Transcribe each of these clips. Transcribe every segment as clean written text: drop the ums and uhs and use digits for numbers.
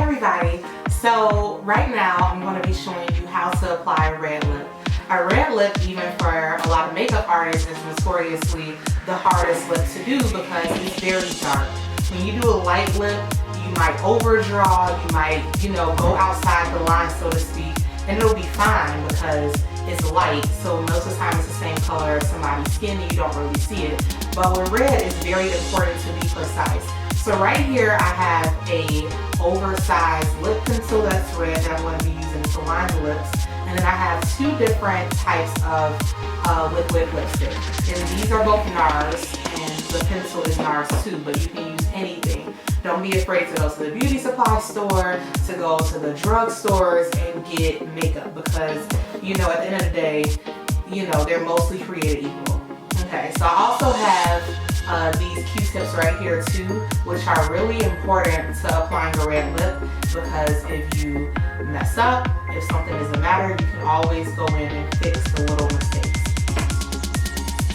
everybody. So right now I'm going to be showing you how to apply a red lip. A red lip, even for a lot of makeup artists, is notoriously the hardest lip to do because it's very dark. When you do a light lip, you might overdraw, you might, go outside the line, so to speak, and it'll be fine because it's light, so most of the time it's the same color as somebody's skin and you don't really see it. But with red, it's very important to be precise. So right here I have a oversized lip pencil that's red that I'm going to be using to line the lips. And then I have two different types of liquid lipstick. And these are both NARS, and the pencil is NARS too, but you can use anything. Don't be afraid to go to the beauty supply store, to go to the drug stores and get makeup because, at the end of the day, they're mostly created equal. Okay, so I also have these Q-tips right here too, which are really important to applying a red lip because if you mess up, if something doesn't matter, you can always go in and fix the little mistakes.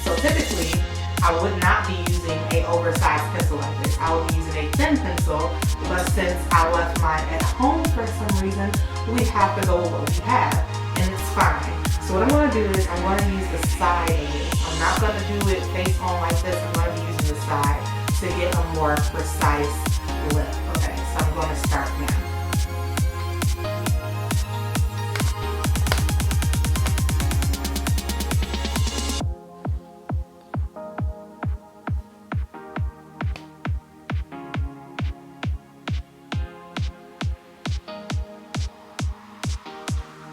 So typically, I would not be using an oversized pencil like this. I would be using a thin pencil, but since I left mine at home for some reason, we have to go with what we have, and it's fine. So what I'm going to do is I'm going to use the side of this. I'm not going to do it face on like this. I'm going to be using the side to get a more precise lip. Okay, so I'm going to start now.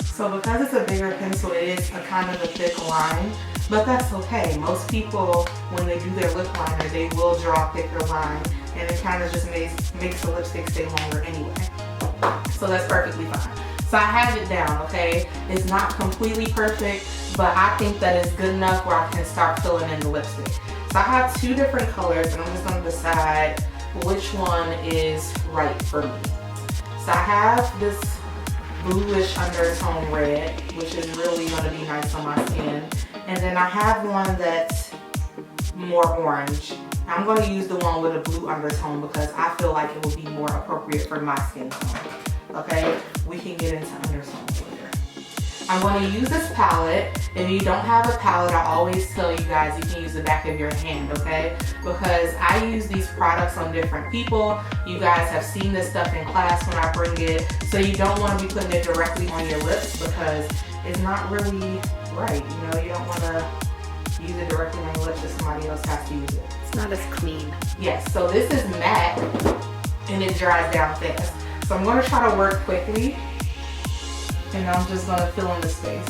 So because it's a bigger pencil, it is a kind of a thick line, but that's okay. Most people, when they do their lip liner, they will draw a thicker line, and it kind of just makes the lipstick stay longer anyway. So that's perfectly fine. So I have it down, okay? It's not completely perfect, but I think that it's good enough where I can start filling in the lipstick. So I have two different colors, and I'm just going to decide which one is right for me. So I have this bluish undertone red, which is really going to be nice on my skin. And then I have one that's more orange. I'm going to use the one with a blue undertone because I feel like it will be more appropriate for my skin tone. Okay, we can get into undertones later. I'm going to use this palette. If you don't have a palette, I always tell you guys you can use the back of your hand, okay? Because I use these products on different people. You guys have seen this stuff in class when I bring it. So you don't want to be putting it directly on your lips because it's not really right. You don't want to use it directly on your lips if somebody else has to use it. It's not as clean. Yes, so this is matte and it dries down fast. So I'm going to try to work quickly. And I'm just going to fill in the space.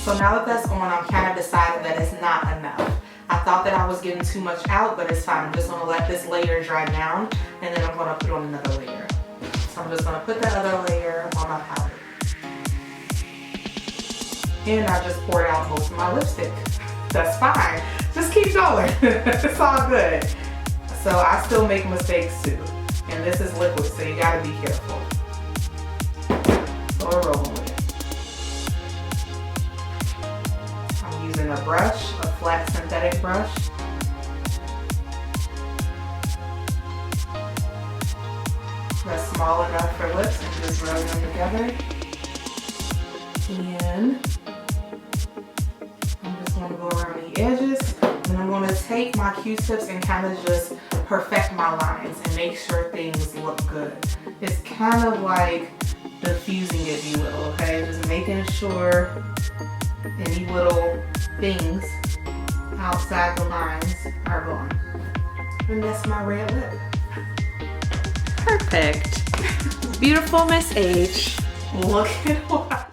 So now that that's on, I'm kind of deciding that it's not enough. I thought that I was getting too much out, but it's fine. I'm just going to let this layer dry down, and then I'm going to put on another layer. So I'm just going to put that other layer on my palette. And I just poured out most of my lipstick. That's fine. Just keep going. It's all good. So I still make mistakes too. And this is liquid, so you gotta be careful. So we're rolling with it. I'm using a brush, a flat synthetic brush. That's small enough for lips, and just rub them together. And I'm going to go around the edges, and I'm going to take my Q-tips and kind of just perfect my lines and make sure things look good. It's kind of like diffusing, if you will, okay? Just making sure any little things outside the lines are gone. And that's my red lip. Perfect. Beautiful Miss H. Look at what